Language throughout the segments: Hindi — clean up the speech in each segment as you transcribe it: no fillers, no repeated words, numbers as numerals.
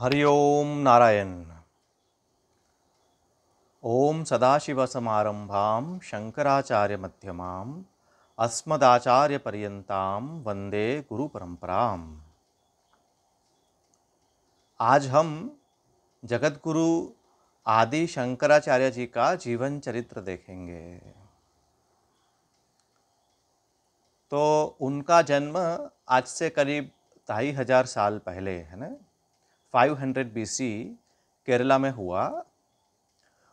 हरि ओम नारायण। ओम सदाशिवसमारंभां शंकराचार्यमध्यमाम् अस्मदाचार्यपर्यन्तां वंदे गुरुपरंपराम्। आज हम जगतगुरु आदि शंकराचार्य जी का जीवन चरित्र देखेंगे। तो उनका जन्म आज से करीब 2500 साल पहले, है ना, 500 BC केरला में हुआ।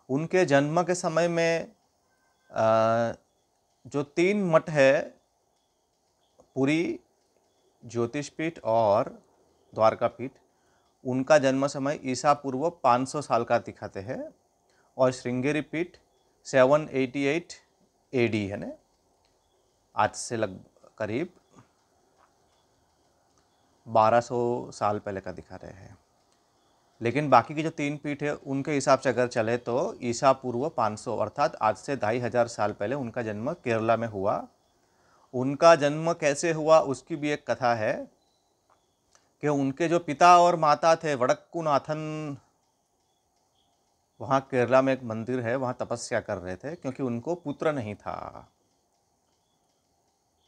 उनके जन्म के समय में जो 3 मठ है, पुरी, ज्योतिषपीठ और द्वारकापीठ, उनका जन्म समय ईसा पूर्व 500 साल का दिखाते हैं और श्रृंगेरी पीठ 788 AD, है ना, आज से करीब 1200 साल पहले का दिखा रहे हैं। लेकिन बाकी की जो 3 पीठ है उनके हिसाब से अगर चले तो ईसा पूर्व 500 अर्थात आज से 2500 साल पहले उनका जन्म केरला में हुआ। उनका जन्म कैसे हुआ उसकी भी एक कथा है कि उनके जो पिता और माता थे वडक्कुनाथन, वहाँ केरला में एक मंदिर है, वहाँ तपस्या कर रहे थे क्योंकि उनको पुत्र नहीं था।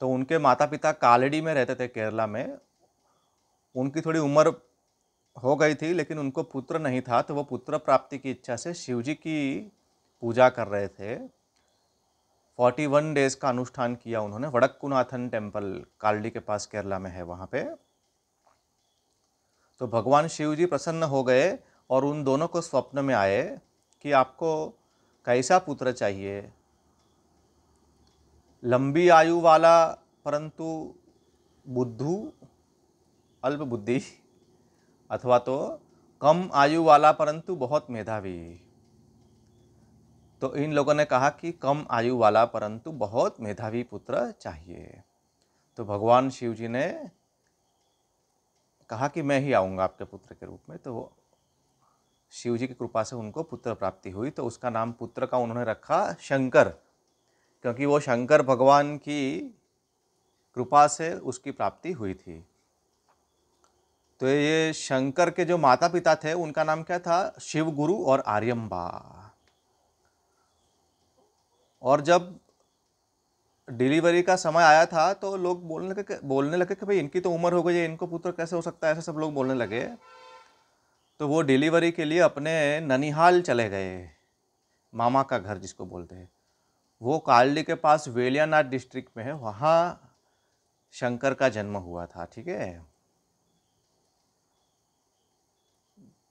तो उनके माता पिता कालड़ी में रहते थे केरला में। उनकी थोड़ी उम्र हो गई थी लेकिन उनको पुत्र नहीं था, तो वो पुत्र प्राप्ति की इच्छा से शिवजी की पूजा कर रहे थे। 41 डेज का अनुष्ठान किया उन्होंने। वडक्कुनाथन टेम्पल कालड़ी के पास केरला में है वहाँ पे। तो भगवान शिव जी प्रसन्न हो गए और उन दोनों को स्वप्न में आए कि आपको कैसा पुत्र चाहिए, लंबी आयु वाला परंतु बुद्धू, अल्प बुद्धि, अथवा तो कम आयु वाला परंतु बहुत मेधावी। तो इन लोगों ने कहा कि कम आयु वाला परंतु बहुत मेधावी पुत्र चाहिए। तो भगवान शिव जी ने कहा कि मैं ही आऊँगा आपके पुत्र के रूप में। तो शिव जी की कृपा से उनको पुत्र प्राप्ति हुई। तो उसका नाम पुत्र का उन्होंने रखा शंकर, क्योंकि वो शंकर भगवान की कृपा से उसकी प्राप्ति हुई थी। तो ये शंकर के जो माता पिता थे उनका नाम क्या था? शिव गुरु और आर्यम्बा। और जब डिलीवरी का समय आया था तो लोग बोलने लगे कि भाई इनकी तो उम्र हो गई है, इनको पुत्र कैसे हो सकता है, ऐसे सब लोग बोलने लगे। तो वो डिलीवरी के लिए अपने ननिहाल चले गए, मामा का घर जिसको बोलते हैं। वो कालड़ी के पास वेलियानाथ डिस्ट्रिक्ट में है, वहाँ शंकर का जन्म हुआ था। ठीक है।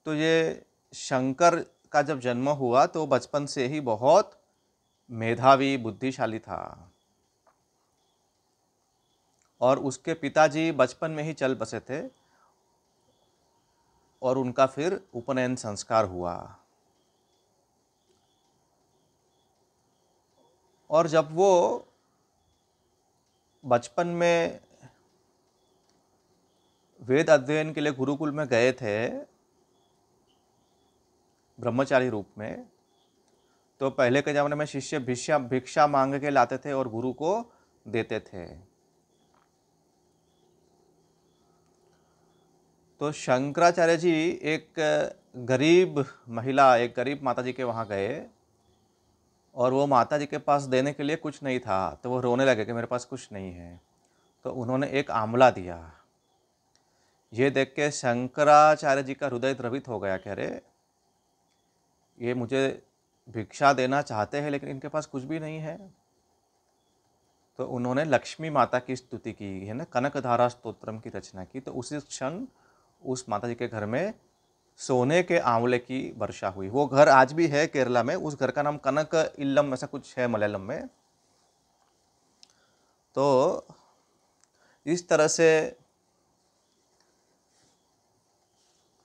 तो ये शंकर का जब जन्म हुआ तो बचपन से ही बहुत मेधावी बुद्धिशाली था और उसके पिताजी बचपन में ही चल बसे थे और उनका फिर उपनयन संस्कार हुआ। और जब वो बचपन में वेद अध्ययन के लिए गुरुकुल में गए थे ब्रह्मचारी रूप में, तो पहले के ज़माने में शिष्य भिक्षा मांग के लाते थे और गुरु को देते थे। तो शंकराचार्य जी एक गरीब महिला, एक गरीब माता जी के वहाँ गए और वो माता जी के पास देने के लिए कुछ नहीं था। तो वो रोने लगे कि मेरे पास कुछ नहीं है। तो उन्होंने एक आंवला दिया। ये देख के शंकराचार्य जी का हृदय द्रवित हो गया कि अरे, ये मुझे भिक्षा देना चाहते हैं लेकिन इनके पास कुछ भी नहीं है। तो उन्होंने लक्ष्मी माता की स्तुति की, है ना, कनकधारा स्तोत्रम की रचना की। तो उसी क्षण उस माता जी के घर में सोने के आंवले की वर्षा हुई। वो घर आज भी है केरला में, उस घर का नाम कनक इल्लम ऐसा कुछ है मलयालम में। तो इस तरह से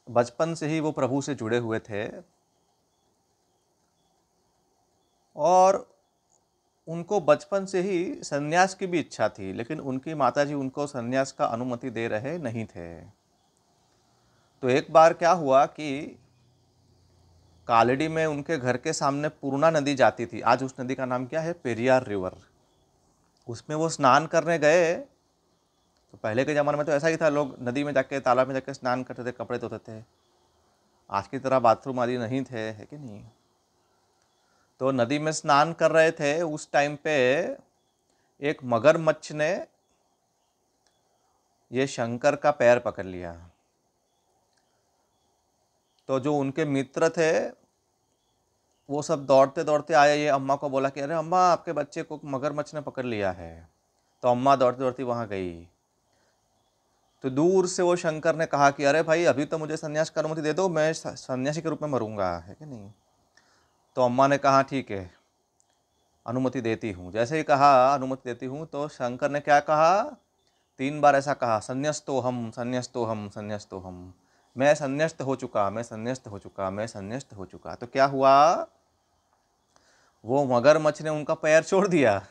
बचपन से ही वो प्रभु से जुड़े हुए थे और उनको बचपन से ही सन्यास की भी इच्छा थी, लेकिन उनकी माताजी उनको सन्यास का अनुमति दे रहे नहीं थे। तो एक बार क्या हुआ कि कालड़ी में उनके घर के सामने पूर्णा नदी जाती थी। आज उस नदी का नाम क्या है? पेरियार रिवर। उसमें वो स्नान करने गए। तो पहले के ज़माने में तो ऐसा ही था, लोग नदी में जाके, तालाब में जाके स्नान करते थे, कपड़े धोते थे। आज की तरह बाथरूम आदि नहीं थे, है कि नहीं। तो नदी में स्नान कर रहे थे, उस टाइम पे एक मगरमच्छ ने ये शंकर का पैर पकड़ लिया। तो जो उनके मित्र थे वो सब दौड़ते दौड़ते आए, ये अम्मा को बोला कि अरे अम्मा, आपके बच्चे को मगरमच्छ ने पकड़ लिया है। तो अम्मा दौड़ती दौड़ती वहाँ गई। तो दूर से वो शंकर ने कहा कि अरे भाई, अभी तो मुझे सन्यास की अनुमति दे दो, मैं सन्यासी के रूप में मरूंगा, है कि नहीं। तो अम्मा ने कहा ठीक है, अनुमति देती हूँ। जैसे ही कहा अनुमति देती हूँ, तो शंकर ने क्या कहा, 3 बार ऐसा कहा, संन्यस्तो हम, संन्यस्तो हम, संन्यस्तो हम। मैं संन्यस्त हो चुका, मैं संन्यस्त हो चुका, मैं संन्यस्त हो चुका। तो क्या हुआ, वो मगरमच्छ ने उनका पैर छोड़ दिया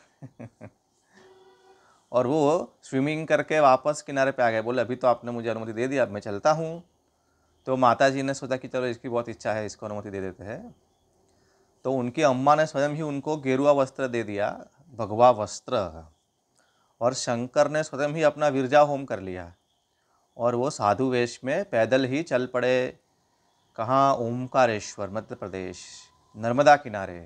और वो स्विमिंग करके वापस किनारे पे आ गए। बोले अभी तो आपने मुझे अनुमति दे दिया, अब मैं चलता हूँ। तो माता जी ने सोचा कि चलो इसकी बहुत इच्छा है, इसको अनुमति दे देते हैं। तो उनकी अम्मा ने स्वयं ही उनको गेरुआ वस्त्र दे दिया, भगवा वस्त्र। और शंकर ने स्वयं ही अपना विरजा होम कर लिया और वो साधु वेश में पैदल ही चल पड़े। कहाँ, ओमकारेश्वर, मध्य प्रदेश, नर्मदा किनारे।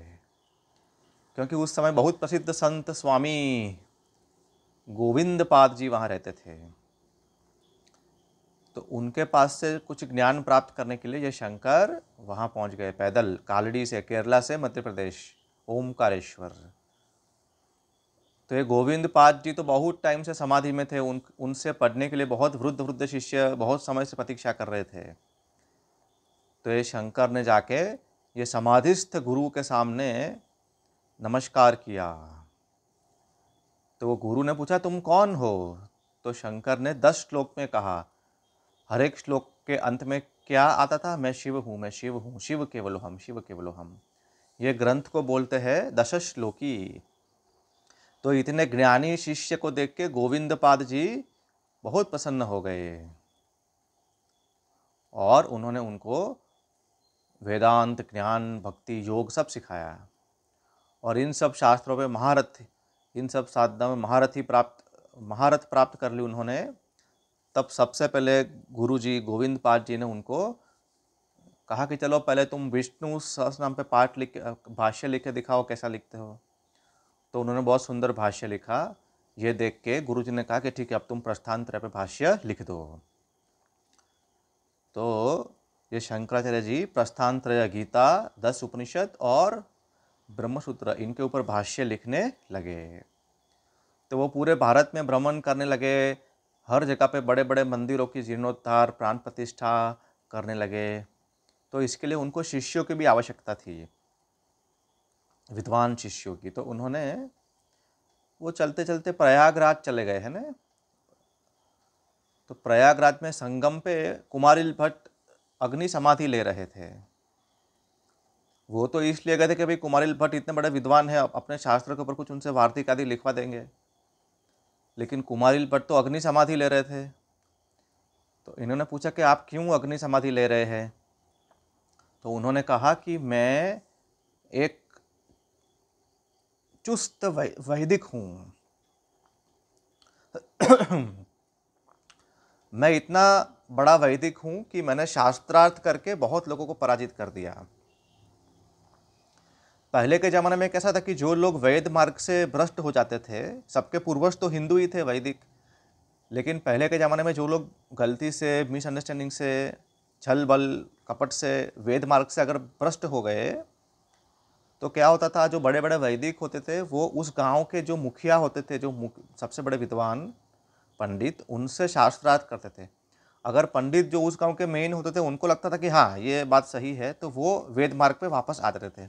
क्योंकि उस समय बहुत प्रसिद्ध संत स्वामी गोविंद पाद जी वहाँ रहते थे। तो उनके पास से कुछ ज्ञान प्राप्त करने के लिए ये शंकर वहाँ पहुँच गए पैदल, कालड़ी से, केरला से मध्य प्रदेश, ओमकारेश्वर। तो ये गोविंद पाद जी तो बहुत टाइम से समाधि में थे। उनसे पढ़ने के लिए बहुत वृद्ध वृद्ध शिष्य बहुत समय से प्रतीक्षा कर रहे थे। तो ये शंकर ने जाके ये समाधिस्थ गुरु के सामने नमस्कार किया। तो वो गुरु ने पूछा तुम कौन हो। तो शंकर ने 10 श्लोक में कहा। हर एक श्लोक के अंत में क्या आता था, मैं शिव हूँ, मैं शिव हूँ, शिव केवलो हम, शिव केवलो हम। ये ग्रंथ को बोलते हैं दशश्लोकी। तो इतने ज्ञानी शिष्य को देख के गोविंद पाद जी बहुत प्रसन्न हो गए और उन्होंने उनको वेदांत, ज्ञान, भक्ति, योग सब सिखाया। और इन सब शास्त्रों में महारथ, इन सब साधना में महारथ प्राप्त कर ली उन्होंने। तब सबसे पहले गुरुजी गोविंद पाद जी ने उनको कहा कि चलो पहले तुम विष्णु सहस्रनाम पे पाठ लिख, भाष्य लिख के दिखाओ, कैसा लिखते हो। तो उन्होंने बहुत सुंदर भाष्य लिखा। ये देख के गुरुजी ने कहा कि ठीक है, अब तुम प्रस्थानत्रय पे भाष्य लिख दो। तो ये शंकराचार्य जी प्रस्थानत्रय, गीता, 10 उपनिषद और ब्रह्मसूत्र, इनके ऊपर भाष्य लिखने लगे। तो वो पूरे भारत में भ्रमण करने लगे, हर जगह पे बड़े बड़े मंदिरों की जीर्णोद्धार, प्राण प्रतिष्ठा करने लगे। तो इसके लिए उनको शिष्यों की भी आवश्यकता थी, विद्वान शिष्यों की। तो उन्होंने वो चलते चलते प्रयागराज चले गए, है ना। तो प्रयागराज में संगम पे कुमारिल भट्ट अग्नि समाधि ले रहे थे। वो तो इसलिए गए थे कि भाई कुमारिल भट्ट इतने बड़े विद्वान हैं, अपने शास्त्र के ऊपर कुछ उनसे वार्तिक आदि लिखवा देंगे। लेकिन कुमारिल भट्ट तो अग्नि समाधि ले रहे थे। तो इन्होंने पूछा कि आप क्यों अग्नि समाधि ले रहे हैं। तो उन्होंने कहा कि मैं एक चुस्त वैदिक हूँ मैं इतना बड़ा वैदिक हूँ कि मैंने शास्त्रार्थ करके बहुत लोगों को पराजित कर दिया। पहले के ज़माने में कैसा था कि जो लोग वैद मार्ग से भ्रष्ट हो जाते थे, सबके पूर्वज तो हिंदू ही थे, वैदिक। लेकिन पहले के ज़माने में जो लोग गलती से, मिसअंडरस्टैंडिंग से, छल बल कपट से वेद मार्ग से अगर भ्रष्ट हो गए, तो क्या होता था, जो बड़े बड़े वैदिक होते थे वो उस गांव के जो मुखिया होते थे, जो सबसे बड़े विद्वान पंडित, उनसे शास्त्रार्थ करते थे। अगर पंडित जो उस गांव के मेन होते थे उनको लगता था कि हाँ ये बात सही है, तो वो वेद मार्ग पे वापस आ जाते थे।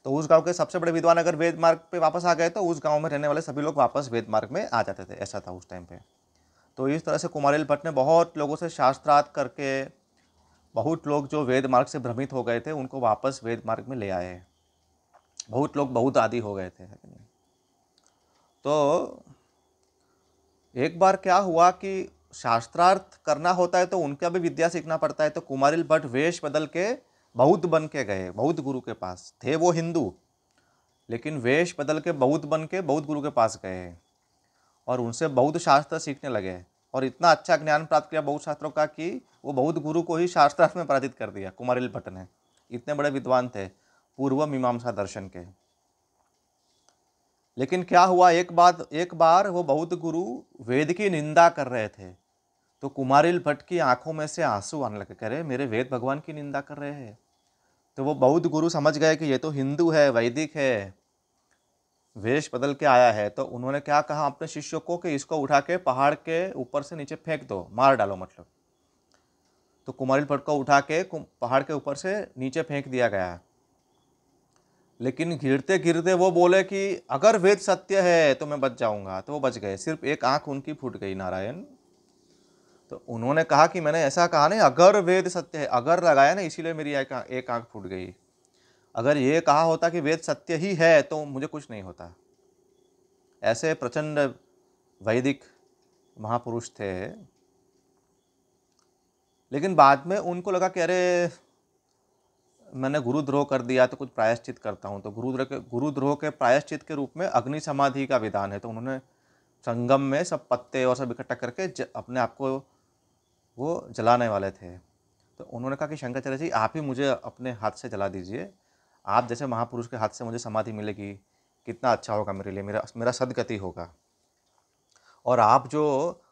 तो उस गांव के सबसे बड़े विद्वान अगर वेद मार्ग पे वापस आ गए तो उस गांव में रहने वाले सभी लोग वापस वेद मार्ग में आ जाते थे। ऐसा था उस टाइम पे। तो इस तरह से कुमारिल भट्ट ने बहुत लोगों से शास्त्रार्थ करके बहुत लोग जो वेद मार्ग से भ्रमित हो गए थे उनको वापस वेद मार्ग में ले आए। बहुत लोग बहुत आदी हो गए थे, है कि नहीं। तो एक बार क्या हुआ कि शास्त्रार्थ करना होता है तो उनका भी विद्या सीखना पड़ता है। तो कुमारिल भट्ट वेश बदल के बौद्ध बन के गए, बौद्ध गुरु के पास। थे वो हिंदू, लेकिन वेश बदल के बौद्ध बन के बौद्ध गुरु के पास गए और उनसे बौद्ध शास्त्र सीखने लगे। और इतना अच्छा ज्ञान प्राप्त किया बौद्ध शास्त्रों का कि वो बौद्ध गुरु को ही शास्त्रार्थ में पराजित कर दिया कुमारिल भट्ट ने। इतने बड़े विद्वान थे पूर्व मीमांसा दर्शन के। लेकिन क्या हुआ, एक बार वो बौद्ध गुरु वेद की निंदा कर रहे थे, तो कुमारिल भट्ट की आंखों में से आंसू आने लगे, कह रहे मेरे वेद भगवान की निंदा कर रहे हैं। तो वो बौद्ध गुरु समझ गए कि ये तो हिंदू है, वैदिक है, वेश बदल के आया है। तो उन्होंने क्या कहा अपने शिष्यों को कि इसको उठा के पहाड़ के ऊपर से नीचे फेंक दो, मार डालो मतलब। तो कुमारिल भट्ट को उठा के पहाड़ के ऊपर से नीचे फेंक दिया गया। लेकिन गिरते गिरते वो बोले कि अगर वेद सत्य है तो मैं बच जाऊंगा। तो वो बच गए, सिर्फ एक आंख उनकी फूट गई, नारायण। तो उन्होंने कहा कि मैंने ऐसा कहा नहीं, अगर वेद सत्य है, अगर लगाया ना, इसीलिए मेरी एक आंख फूट गई। अगर ये कहा होता कि वेद सत्य ही है तो मुझे कुछ नहीं होता। ऐसे प्रचंड वैदिक महापुरुष थे। लेकिन बाद में उनको लगा कि अरे मैंने गुरुद्रोह कर दिया तो कुछ प्रायश्चित करता हूँ। तो गुरुद्रोह के प्रायश्चित के रूप में अग्नि समाधि का विधान है। तो उन्होंने संगम में सब पत्ते और सब इकट्ठा करके अपने आप को वो जलाने वाले थे। तो उन्होंने कहा कि शंकराचार्य जी आप ही मुझे अपने हाथ से जला दीजिए, आप जैसे महापुरुष के हाथ से मुझे समाधि मिलेगी, कितना अच्छा होगा मेरे लिए, मेरा सदगति होगा। और आप जो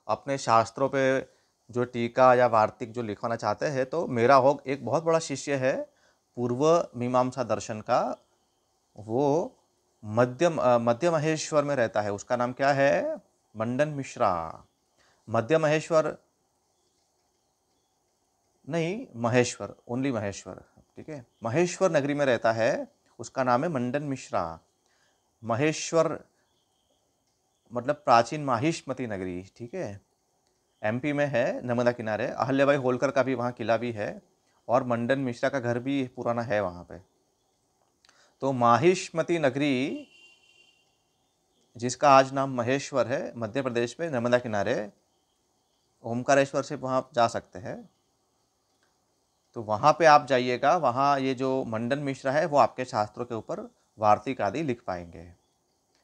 अपने शास्त्रों पे जो टीका या वार्तिक जो लिखवाना चाहते हैं, तो मेरा हो एक बहुत बड़ा शिष्य है पूर्व मीमांसा दर्शन का, वो मध्य महेश्वर में रहता है। उसका नाम क्या है? मंडन मिश्रा। मध्य महेश्वर नहीं, महेश्वर, ओनली महेश्वर, ठीक है। महेश्वर नगरी में रहता है, उसका नाम है मंडन मिश्रा। महेश्वर मतलब प्राचीन माहिष्मती नगरी, ठीक है, एमपी में है, नर्मदा किनारे। अहल्याबाई होलकर का भी वहाँ किला भी है, और मंडन मिश्रा का घर भी पुराना है वहाँ पे। तो माहिष्मती नगरी, जिसका आज नाम महेश्वर है, मध्य प्रदेश में नर्मदा किनारे, ओमकारेश्वर से वहाँ जा सकते हैं। तो वहाँ पे आप जाइएगा, वहाँ ये जो मंडन मिश्रा है वो आपके शास्त्रों के ऊपर वार्तिक आदि लिख पाएंगे।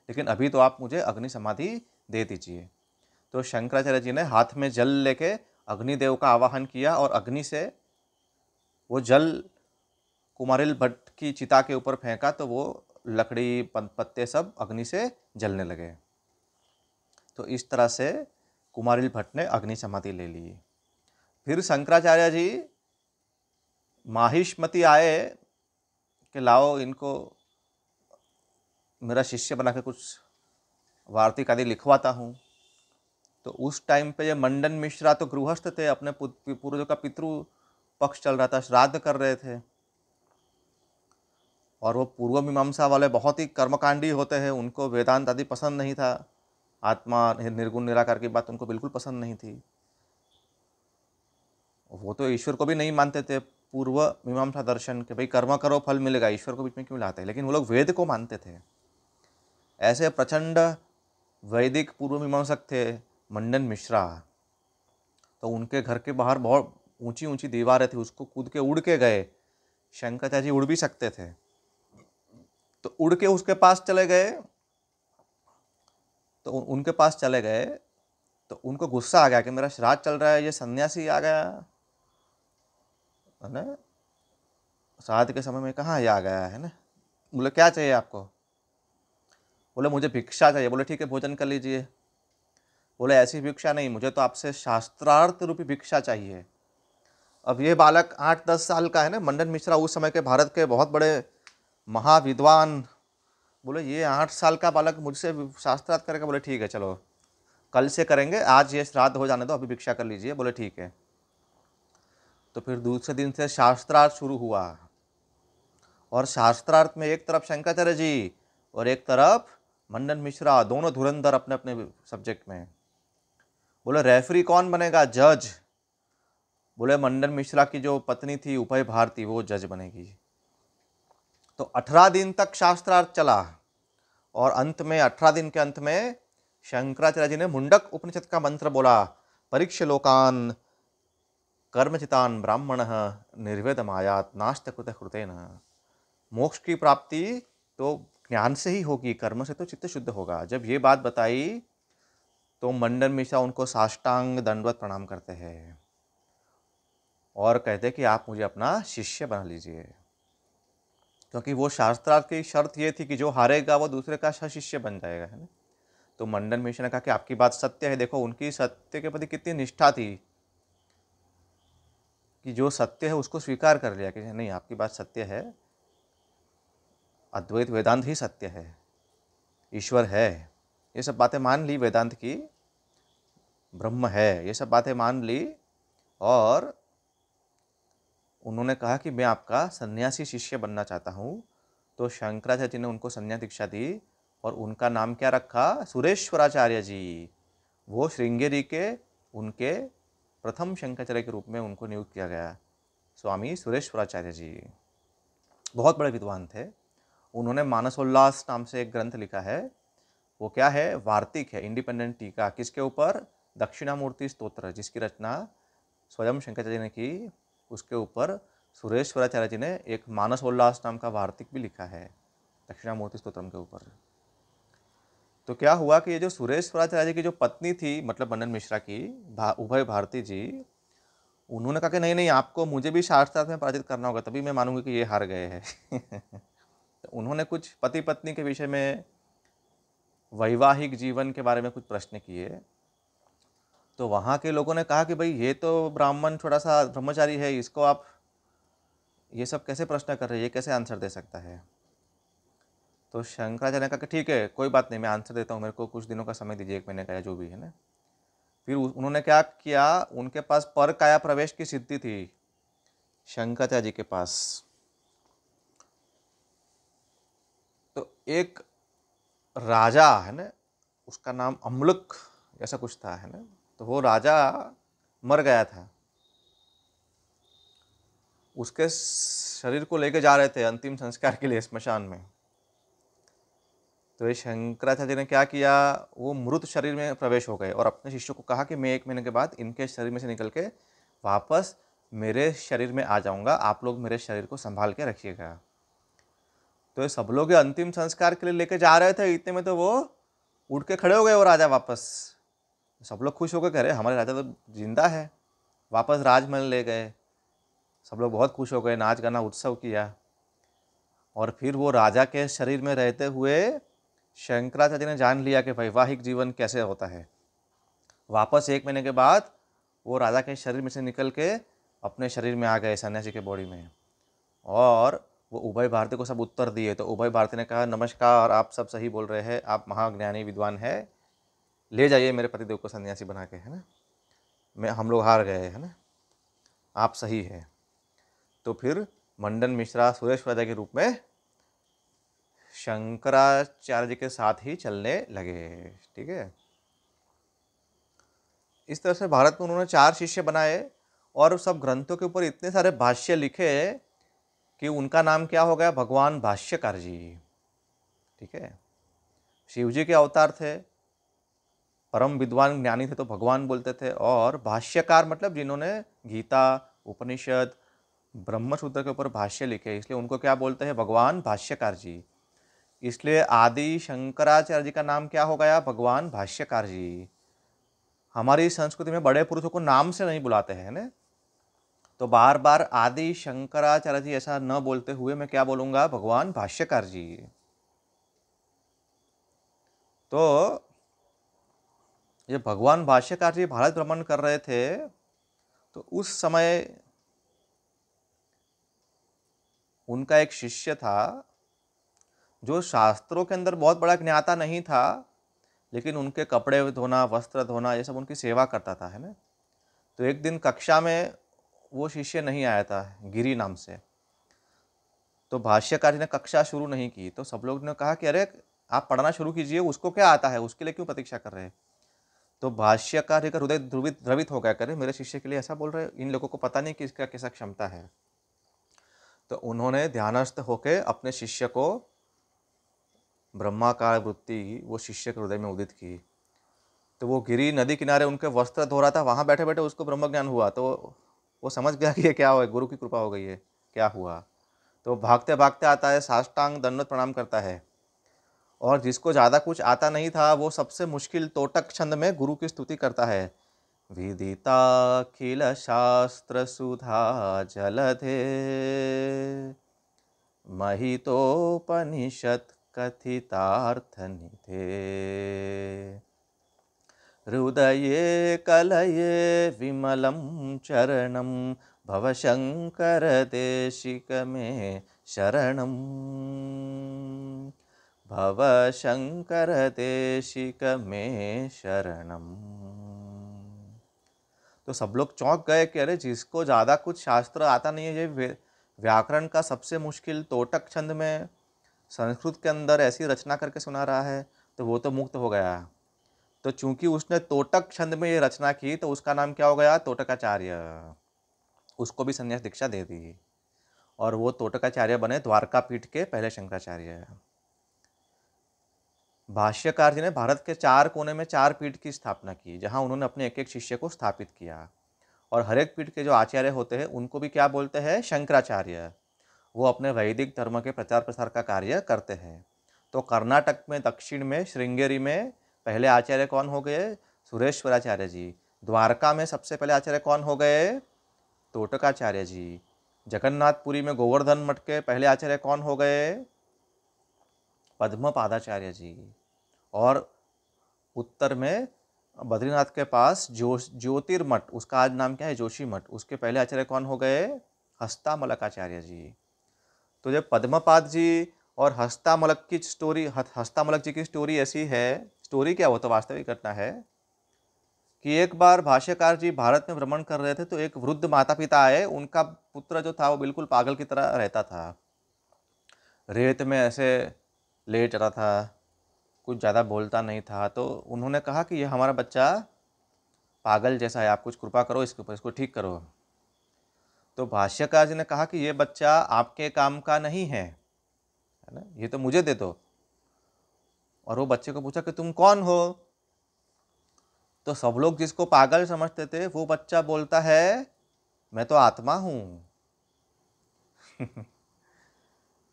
लेकिन अभी तो आप मुझे अग्नि समाधि दे दीजिए। तो शंकराचार्य जी ने हाथ में जल लेके अग्निदेव का आवाहन किया, और अग्नि से वो जल कुमारिल भट्ट की चिता के ऊपर फेंका, तो वो लकड़ी पत्ते सब अग्नि से जलने लगे। तो इस तरह से कुमारिल भट्ट ने अग्नि समाधि ले ली। फिर शंकराचार्य जी माहिष्मती आए कि लाओ इनको मेरा शिष्य बना के कुछ वार्तिक आदि लिखवाता हूँ। तो उस टाइम पे ये मंडन मिश्रा तो गृहस्थ थे, अपने पूर्वजों का पितृ पक्ष चल रहा था, श्राद्ध कर रहे थे। और वो पूर्व मीमांसा वाले बहुत ही कर्मकांडी होते हैं, उनको वेदांत आदि पसंद नहीं था, आत्मा निर्गुण निराकार की बात उनको बिल्कुल पसंद नहीं थी। वो तो ईश्वर को भी नहीं मानते थे, पूर्व मीमांसा दर्शन के, भाई कर्म करो फल मिलेगा, ईश्वर को बीच में क्यों लाते हैं। लेकिन वो लोग वेद को मानते थे। ऐसे प्रचंड वैदिक पूर्व मीमांसक थे मंडन मिश्रा। तो उनके घर के बाहर बहुत ऊंची ऊंची दीवारें थी, उसको कूद के उड़ के गए। शंकराचार्य जी उड़ भी सकते थे, तो उड़ के उसके पास चले गए। तो उनके पास चले गए, तो उनको गुस्सा आ गया कि मेरा श्राद्ध चल रहा है, ये सन्यासी आ गया है ना, श्राद्ध के समय में कहाँ ये आ गया है ना। बोले क्या चाहिए आपको? बोले मुझे भिक्षा चाहिए। बोले ठीक है, भोजन कर लीजिए। बोले ऐसी भिक्षा नहीं, मुझे तो आपसे शास्त्रार्थ रूपी भिक्षा चाहिए। अब ये बालक 8-10 साल का है ना, मंडन मिश्रा उस समय के भारत के बहुत बड़े महाविद्वान। बोले ये 8 साल का बालक मुझसे शास्त्रार्थ करेगा? बोले ठीक है, चलो कल से करेंगे, आज ये श्राद्ध हो जाने दो, अभी भिक्षा कर लीजिए। बोले ठीक है। तो फिर दूसरे दिन से शास्त्रार्थ शुरू हुआ, और शास्त्रार्थ में एक तरफ शंकराचार्य जी और एक तरफ मंडन मिश्रा, दोनों धुरंधर अपने अपने सब्जेक्ट में। बोले रेफरी कौन बनेगा? जज। बोले मंडन मिश्रा की जो पत्नी थी उभय भारती, वो जज बनेगी। तो 18 दिन तक शास्त्रार्थ चला, और अंत में 18 दिन के अंत में शंकराचार्य जी ने मुंडक उपनिषद का मंत्र बोला, परीक्ष लोकान कर्मचितान ब्राह्मण निर्वेदमायात नास्त्य कृत कृतेन। मोक्ष की प्राप्ति तो ज्ञान से ही होगी, कर्म से तो चित्त शुद्ध होगा। जब ये बात बताई तो मंडन मिश्रा उनको साष्टांग दंडवत प्रणाम करते हैं। और कहते कि आप मुझे अपना शिष्य बना लीजिए, क्योंकि वो शास्त्रार्थ की शर्त ये थी कि जो हारेगा वो दूसरे का शिष्य बन जाएगा, है ना। तो मंडन मिश्र ने कहा कि आपकी बात सत्य है। देखो उनकी सत्य के प्रति कितनी निष्ठा थी कि जो सत्य है उसको स्वीकार कर लिया कि नहीं, आपकी बात सत्य है, अद्वैत वेदांत ही सत्य है, ईश्वर है, ये सब बातें मान ली वेदांत की, ब्रह्म है, ये सब बातें मान ली। और उन्होंने कहा कि मैं आपका सन्यासी शिष्य बनना चाहता हूँ। तो शंकराचार्य जी ने उनको संन्यास दीक्षा दी और उनका नाम क्या रखा? सुरेश्वराचार्य जी। वो श्रृंगेरी के उनके प्रथम शंकराचार्य के रूप में उनको नियुक्त किया गया, स्वामी सुरेश्वराचार्य जी। बहुत बड़े विद्वान थे। उन्होंने मानसोल्लास नाम से एक ग्रंथ लिखा है। वो क्या है? वार्तिक है, इंडिपेंडेंट टीका। किसके ऊपर? दक्षिणामूर्ति स्तोत्र, जिसकी रचना स्वयं शंकराचार्य ने की, उसके ऊपर सुरेश्वराचार्य जी ने एक मानसोल्लास नाम का वार्तिक भी लिखा है दक्षिणामूर्ति स्तोत्रम के ऊपर। तो क्या हुआ कि ये जो सुरेश्वराचार्य जी की जो पत्नी थी, मतलब मंडन मिश्रा की, उभय भारती जी, उन्होंने कहा कि नहीं नहीं, आपको मुझे भी शास्त्रार्थ में पराजित करना होगा, तभी मैं मानूंगी कि ये हार गए हैं। तो उन्होंने कुछ पति पत्नी के विषय में, वैवाहिक जीवन के बारे में कुछ प्रश्न किए। तो वहाँ के लोगों ने कहा कि भाई ये तो ब्राह्मण छोटा सा ब्रह्मचारी है, इसको आप ये सब कैसे प्रश्न कर रहे हैं, ये कैसे आंसर दे सकता है। तो शंकराचार्य ने कहा कि ठीक है, कोई बात नहीं, मैं आंसर देता हूँ, मेरे को कुछ दिनों का समय दीजिए, 1 महीने का या जो भी है ना। फिर उन्होंने क्या किया, उनके पास पर काया प्रवेश की सिद्धि थी शंकराचार्य जी के पास। तो एक राजा है ना, उसका नाम अम्लुक ऐसा कुछ था, है ना। तो वो राजा मर गया था, उसके शरीर को लेके जा रहे थे अंतिम संस्कार के लिए स्मशान में। तो ये शंकराचार्य ने क्या किया, वो मृत शरीर में प्रवेश हो गए और अपने शिष्यों को कहा कि मैं 1 महीने के बाद इनके शरीर में से निकल के वापस मेरे शरीर में आ जाऊंगा, आप लोग मेरे शरीर को संभाल के रखिएगा। तो ये सब लोग अंतिम संस्कार के लिए लेके जा रहे थे, इतने में तो वो उठ के खड़े हो गए, वो राजा वापस। सब लोग खुश होकर कह रहे हमारे राजा तो जिंदा है, वापस राजमहल ले गए। सब लोग बहुत खुश हो गए, नाच गाना उत्सव किया। और फिर वो राजा के शरीर में रहते हुए शंकराचार्य ने जान लिया कि वैवाहिक जीवन कैसे होता है। वापस 1 महीने के बाद वो राजा के शरीर में से निकल के अपने शरीर में आ गए, सन्यासी के बॉडी में। और वो उभय भारती को सब उत्तर दिए। तो उभय भारती ने कहा, नमस्कार, आप सब सही बोल रहे हैं, आप महाज्ञानी विद्वान है, ले जाइए मेरे पतिदेव को सन्यासी बना के, है ना। हम लोग हार गए, है ना, आप सही है। तो फिर मंडन मिश्रा सुरेश्वराचार्य के रूप में शंकराचार्य जी के साथ ही चलने लगे। ठीक है। इस तरह से भारत में उन्होंने 4 शिष्य बनाए और सब ग्रंथों के ऊपर इतने सारे भाष्य लिखे कि उनका नाम क्या हो गया, भगवान भाष्यकार जी। ठीक है। शिव जी के अवतार थे, परम विद्वान ज्ञानी थे तो भगवान बोलते थे। और भाष्यकार मतलब जिन्होंने गीता, उपनिषद, ब्रह्मसूत्र के ऊपर भाष्य लिखे, इसलिए उनको क्या बोलते हैं, भगवान भाष्यकार जी। इसलिए आदि शंकराचार्य जी का नाम क्या हो गया, भगवान भाष्यकार जी। हमारी संस्कृति में बड़े पुरुषों को नाम से नहीं बुलाते हैं ना, तो बार बार आदि शंकराचार्य जी ऐसा न बोलते हुए मैं क्या बोलूंगा, भगवान भाष्यकार जी। तो ये भगवान भाष्यकार जी भारत भ्रमण कर रहे थे, तो उस समय उनका एक शिष्य था जो शास्त्रों के अंदर बहुत बड़ा ज्ञाता नहीं था, लेकिन उनके कपड़े धोना, वस्त्र धोना, ये सब उनकी सेवा करता था, है ना। तो एक दिन कक्षा में वो शिष्य नहीं आया था, गिरी नाम से। तो भाष्यकार जी ने कक्षा शुरू नहीं की, तो सब लोग ने कहा कि अरे आप पढ़ना शुरू कीजिए, उसको क्या आता है, उसके लिए क्यों प्रतीक्षा कर रहे हैं। तो भाष्यकार जी का हृदय द्रवित हो गया, करे मेरे शिष्य के लिए ऐसा बोल रहे हैं, इन लोगों को पता नहीं कि इसका कैसा क्षमता है। तो उन्होंने ध्यानस्थ होकर अपने शिष्य को ब्रह्माकार वृत्ति वो शिष्य के हृदय में उदित की। तो वो गिरी नदी किनारे उनके वस्त्र धो रहा था, वहाँ बैठे बैठे उसको ब्रह्म ज्ञान हुआ। तो वो समझ गया कि ये क्या हुआ, गुरु की कृपा हो गई है, क्या हुआ। तो भागते भागते आता है, साष्टांग दंडवत प्रणाम करता है। और जिसको ज़्यादा कुछ आता नहीं था, वो सबसे मुश्किल तोटक छंद में गुरु की स्तुति करता है विदिताखिलशास्त्रसुधा जलधे महितोपनिषत् कथितार्थनिधे हृदये कलये विमलं चरणं भवशङ्करदेशिक मे शरणं भवशङ्करदेशिक मे शरणम्। तो सब लोग चौंक गए कि अरे जिसको ज़्यादा कुछ शास्त्र आता नहीं है, ये व्याकरण का सबसे मुश्किल तोटक छंद में संस्कृत के अंदर ऐसी रचना करके सुना रहा है, तो वो तो मुक्त हो गया। तो चूंकि उसने तोटक छंद में ये रचना की तो उसका नाम क्या हो गया? तोटकाचार्य। उसको भी संन्यास दीक्षा दे दी और वो तोटकाचार्य बने द्वारका पीठ के पहले शंकराचार्य। भाष्यकार जी ने भारत के 4 कोने में 4 पीठ की स्थापना की, जहां उन्होंने अपने एक एक शिष्य को स्थापित किया। और हर एक पीठ के जो आचार्य होते हैं उनको भी क्या बोलते हैं? शंकराचार्य। वो अपने वैदिक धर्म के प्रचार प्रसार का कार्य करते हैं। तो कर्नाटक में दक्षिण में श्रृंगेरी में पहले आचार्य कौन हो गए? सुरेश्वराचार्य जी। द्वारका में सबसे पहले आचार्य कौन हो गए? तोटकाचार्य जी। जगन्नाथपुरी में गोवर्धन मठ के पहले आचार्य कौन हो गए? पद्मपादाचार्य जी। और उत्तर में बद्रीनाथ के पास ज्योतिर्मठ, उसका आज नाम क्या है? जोशी मठ, उसके पहले आचार्य कौन हो गए? हस्तामलकाचार्य जी। तो जब पद्मपाद जी और हस्तामलक की स्टोरी, हस्तामलक जी की स्टोरी ऐसी है, स्टोरी क्या, वो तो वास्तविक घटना है कि एक बार भाष्यकार जी भारत में भ्रमण कर रहे थे तो एक वृद्ध माता पिता आए। उनका पुत्र जो था वो बिल्कुल पागल की तरह रहता था, रेत में ऐसे लेट रहा था, कुछ ज़्यादा बोलता नहीं था। तो उन्होंने कहा कि ये हमारा बच्चा पागल जैसा है, आप कुछ कृपा करो इसके ऊपर, इसको ठीक करो। तो भाष्यकार जी ने कहा कि ये बच्चा आपके काम का नहीं है ना, ये तो मुझे दे दो। और वो बच्चे को पूछा कि तुम कौन हो? तो सब लोग जिसको पागल समझते थे वो बच्चा बोलता है मैं तो आत्मा हूं।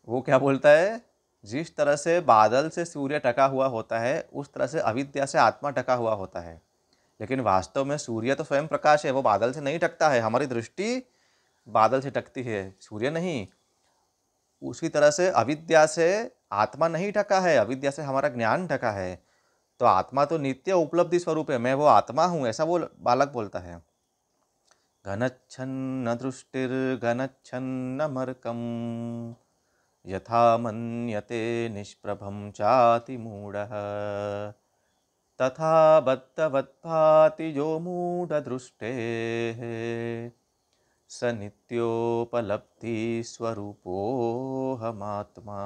वो क्या बोलता है? जिस तरह से बादल से सूर्य ढका हुआ होता है उस तरह से अविद्या से आत्मा ढका हुआ होता है, लेकिन वास्तव में सूर्य तो स्वयं प्रकाश है, वो बादल से नहीं ढकता है। हमारी दृष्टि बादल से ढकती है, सूर्य नहीं। उसी तरह से अविद्या से आत्मा नहीं ढका है, अविद्या से हमारा ज्ञान ढका है। तो आत्मा तो नित्य उपलब्धि स्वरूप है, मैं वो आत्मा हूँ, ऐसा वो बालक बोलता है। घनच्छन्न दृष्टिर्घनच्छन्नमर्कं यथा मन्यते निष्प्रभं चातिमूढः तथा बद्धवद्भाति यो मूढदृष्टेः स नित्योपलब्धि स्वरूपोऽहमात्मा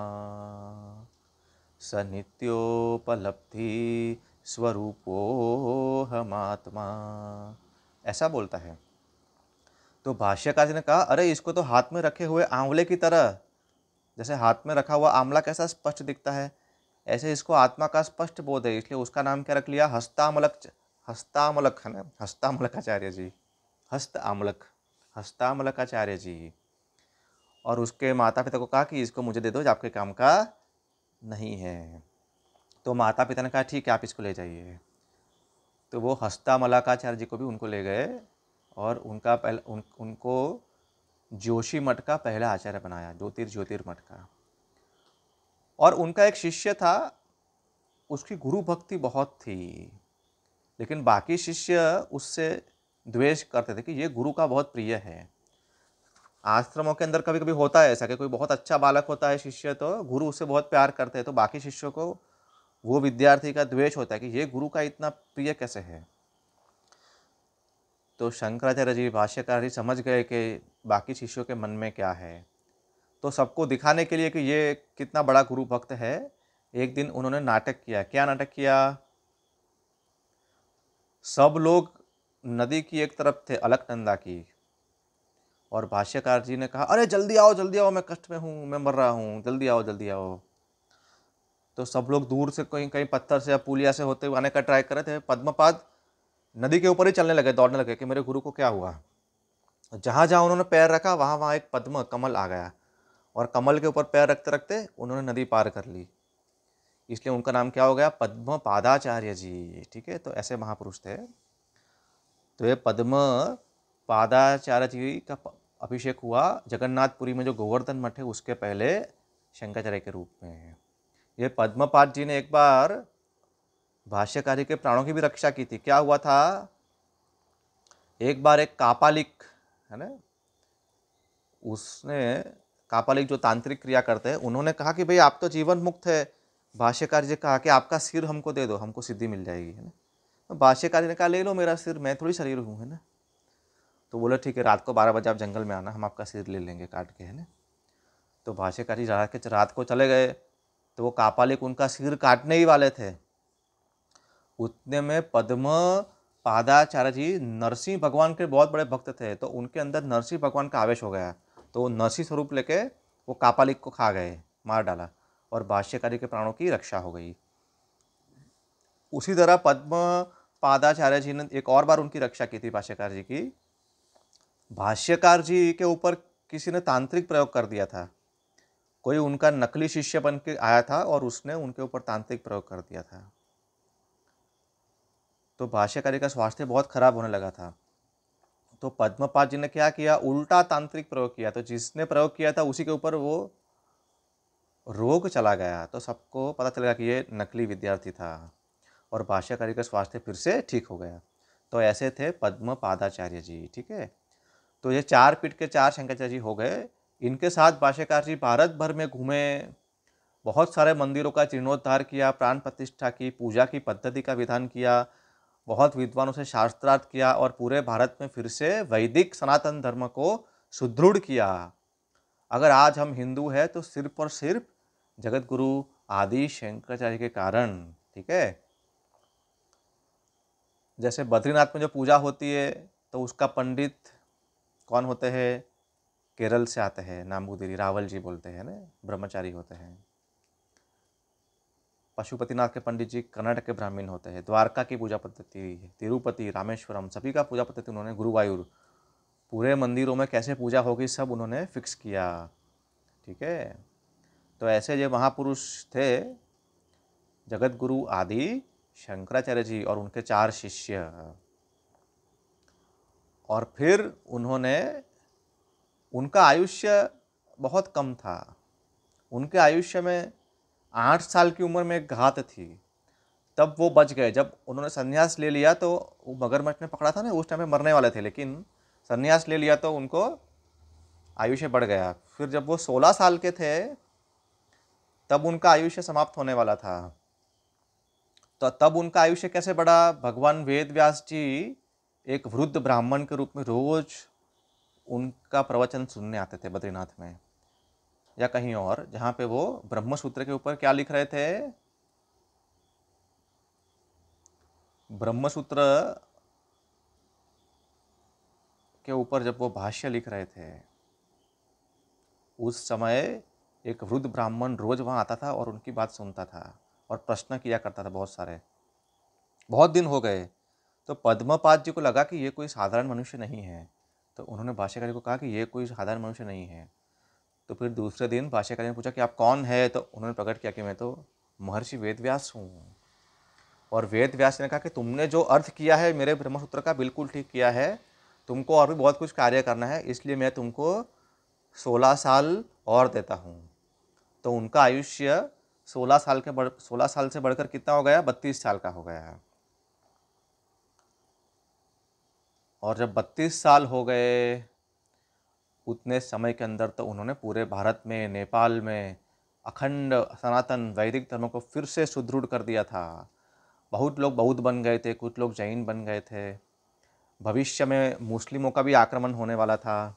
स नित्योपलब्धि स्वरूपोऽहमात्मा, ऐसा बोलता है। तो भाष्यकार जी ने कहा अरे इसको तो हाथ में रखे हुए आंवले की तरह, जैसे हाथ में रखा हुआ आंवला कैसा स्पष्ट दिखता है, ऐसे इसको आत्मा का स्पष्ट बोध है, इसलिए उसका नाम क्या रख लिया? हस्तामलक। हस्तामलक है ना, हस्तामलकाचार्य जी। हस्त आमलक, हस्तामलकाचार्य जी। और उसके माता पिता को कहा कि इसको मुझे दे दो, जो आपके काम का नहीं है। तो माता पिता ने कहा ठीक है आप इसको ले जाइए। तो वो हस्तामलकाचार्य जी को भी उनको ले गए और उनका उनको जोशी मठ का पहला आचार्य बनाया, ज्योतिर्मठ का। और उनका एक शिष्य था, उसकी गुरु भक्ति बहुत थी, लेकिन बाकी शिष्य उससे द्वेष करते थे कि ये गुरु का बहुत प्रिय है। आश्रमों के अंदर कभी कभी होता है ऐसा कि कोई बहुत अच्छा बालक होता है शिष्य, तो गुरु उससे बहुत प्यार करते हैं, तो बाकी शिष्यों को वो विद्यार्थी का द्वेष होता है कि ये गुरु का इतना प्रिय कैसे है। तो शंकराचार्य जी भाष्यकार जी समझ गए कि बाकी शिष्यों के मन में क्या है। तो सबको दिखाने के लिए कि ये कितना बड़ा गुरु भक्त है, एक दिन उन्होंने नाटक किया। क्या नाटक किया? सब लोग नदी की एक तरफ थे, अलकनंदा की, और भाष्यकार जी ने कहा अरे जल्दी आओ, मैं कष्ट में हूँ, मैं मर रहा हूँ, जल्दी आओ जल्दी आओ। तो सब लोग दूर से कहीं कहीं पत्थर से या पुलिया से होते हुए आने का ट्राई कर रहे थे। पद्मपाद नदी के ऊपर ही चलने लगे, दौड़ने लगे कि मेरे गुरु को क्या हुआ। जहाँ जहाँ उन्होंने पैर रखा वहाँ वहाँ एक पद्म कमल आ गया, और कमल के ऊपर पैर रखते रखते उन्होंने नदी पार कर ली, इसलिए उनका नाम क्या हो गया? पद्मपादाचार्य जी। ठीक है, तो ऐसे महापुरुष थे। तो ये पद्म पादाचार्य जी का अभिषेक हुआ जगन्नाथपुरी में जो गोवर्धन मठ है उसके पहले शंकराचार्य के रूप में। ये पद्मपाद जी ने एक बार भाष्यकारी के प्राणों की भी रक्षा की थी। क्या हुआ था, एक बार एक कापालिक है ना, उसने कापालिक जो तांत्रिक क्रिया करते हैं उन्होंने कहा कि भाई आप तो जीवन मुक्त है। भाष्यकार जी कहा कि आपका सिर हमको दे दो, हमको सिद्धि मिल जाएगी, है ना। तो भाष्यकार ने कहा ले लो मेरा सिर, मैं थोड़ी शरीर हूँ, है ना। तो बोले ठीक है, रात को 12 बजे आप जंगल में आना, हम आपका सिर ले लेंगे काट के, है ना। तो भाष्यकार जी रात को चले गए, तो वो कापालिक उनका सिर काटने ही वाले थे। उतने में पद्म पादाचार्य जी नरसिंह भगवान के बहुत बड़े भक्त थे, तो उनके अंदर नरसिंह भगवान का आवेश हो गया। तो नरसिंह स्वरूप लेके वो कापालिक को खा गए, मार डाला, और भाष्यकारी के प्राणों की रक्षा हो गई। उसी तरह पद्म पादाचार्य जी ने एक और बार उनकी रक्षा की थी भाष्यकार जी की। भाष्यकार जी के ऊपर किसी ने तांत्रिक प्रयोग कर दिया था, कोई उनका नकली शिष्य बन के आया था और उसने उनके ऊपर तांत्रिक प्रयोग कर दिया था। तो भाष्यकारी का स्वास्थ्य बहुत खराब होने लगा था। तो पद्मपाद जी ने क्या किया, उल्टा तांत्रिक प्रयोग किया। तो जिसने प्रयोग किया था उसी के ऊपर वो रोग चला गया। तो सबको पता चलेगा कि ये नकली विद्यार्थी था, और भाष्यकारी का स्वास्थ्य फिर से ठीक हो गया। तो ऐसे थे पद्म पादाचार्य जी, ठीक है। तो ये 4 पीठ के 4 शंकराचार्य जी हो गए। इनके साथ भाष्यकार जी भारत भर में घूमे, बहुत सारे मंदिरों का जीर्णोद्धार किया, प्राण प्रतिष्ठा की, पूजा की पद्धति का विधान किया, बहुत विद्वानों से शास्त्रार्थ किया, और पूरे भारत में फिर से वैदिक सनातन धर्म को सुदृढ़ किया। अगर आज हम हिंदू हैं तो सिर्फ और सिर्फ जगत गुरु आदि शंकराचार्य के कारण, ठीक है। जैसे बद्रीनाथ में जो पूजा होती है तो उसका पंडित कौन होते हैं, केरल से आते हैं, नाम्बूदिरी रावल जी बोलते हैं ना, ब्रह्मचारी होते हैं। पशुपतिनाथ के पंडित जी कर्नाटक के ब्राह्मण होते हैं। द्वारका की पूजा पद्धति, तिरुपति, रामेश्वरम, सभी का पूजा पद्धति उन्होंने, गुरुवायूर, पूरे मंदिरों में कैसे पूजा होगी सब उन्होंने फिक्स किया, ठीक है। तो ऐसे जो महापुरुष थे जगत गुरु आदि शंकराचार्य जी और उनके 4 शिष्य। और फिर उन्होंने, उनका आयुष्य बहुत कम था। उनके आयुष्य में 8 साल की उम्र में एक घात थी, तब वो बच गए। जब उन्होंने संन्यास ले लिया तो वो मगरमच्छ ने पकड़ा था ना, उस टाइम में मरने वाले थे, लेकिन संन्यास ले लिया तो उनको आयुष्य बढ़ गया। फिर जब वो 16 साल के थे तब उनका आयुष्य समाप्त होने वाला था। तो तब उनका आयुष्य कैसे बढ़ा, भगवान वेद व्यास जी एक वृद्ध ब्राह्मण के रूप में रोज उनका प्रवचन सुनने आते थे बद्रीनाथ में या कहीं और, जहाँ पे वो ब्रह्म सूत्र के ऊपर क्या लिख रहे थे, ब्रह्म सूत्र के ऊपर जब वो भाष्य लिख रहे थे, उस समय एक वृद्ध ब्राह्मण रोज वहाँ आता था और उनकी बात सुनता था और प्रश्न किया करता था बहुत सारे। बहुत दिन हो गए, तो पद्मपाद जी को लगा कि ये कोई साधारण मनुष्य नहीं है। तो उन्होंने भाष्यकारी को कहा कि ये कोई साधारण मनुष्य नहीं है। तो फिर दूसरे दिन भाष्यकारी ने पूछा कि आप कौन है, तो उन्होंने प्रकट किया कि मैं तो महर्षि वेदव्यास हूँ। और वेद व्यास ने कहा कि तुमने जो अर्थ किया है मेरे ब्रह्मसूत्र का बिल्कुल ठीक किया है, तुमको और भी बहुत कुछ कार्य करना है, इसलिए मैं तुमको 16 साल और देता हूँ। तो उनका आयुष्य 16 साल से बढ़कर कितना हो गया, 32 साल का हो गया। और जब 32 साल हो गए, उतने समय के अंदर तो उन्होंने पूरे भारत में, नेपाल में अखंड सनातन वैदिक धर्म को फिर से सुदृढ़ कर दिया था। बहुत लोग बौद्ध बन गए थे, कुछ लोग जैन बन गए थे। भविष्य में मुस्लिमों का भी आक्रमण होने वाला था।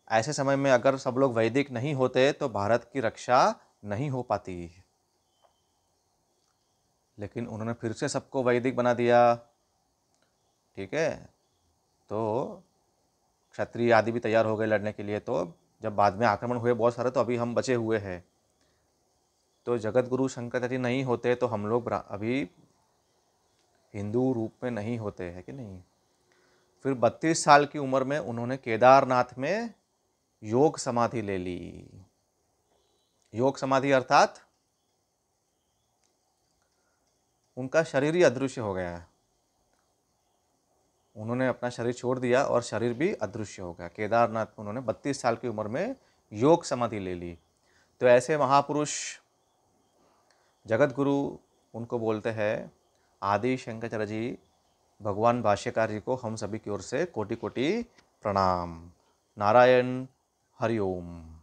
ऐसे समय में अगर सब लोग वैदिक नहीं होते तो भारत की रक्षा नहीं हो पाती। लेकिन उन्होंने फिर से सबको वैदिक बना दिया, ठीक है। तो क्षत्रिय आदि भी तैयार हो गए लड़ने के लिए। तो जब बाद में आक्रमण हुए बहुत सारे, तो अभी हम बचे हुए हैं। तो जगत गुरु शंकराचार्य नहीं होते तो हम लोग अभी हिंदू रूप में नहीं होते, हैं कि नहीं। फिर 32 साल की उम्र में उन्होंने केदारनाथ में योग समाधि ले ली। योग समाधि अर्थात उनका शरीर ही अदृश्य हो गया। उन्होंने अपना शरीर छोड़ दिया और शरीर भी अदृश्य हो गया। केदारनाथ में उन्होंने 32 साल की उम्र में योग समाधि ले ली। तो ऐसे महापुरुष, जगत गुरु उनको बोलते हैं, आदि शंकराचार्य जी, भगवान भाष्यकार जी को हम सभी की ओर से कोटि कोटि प्रणाम। नारायण हरि ओम।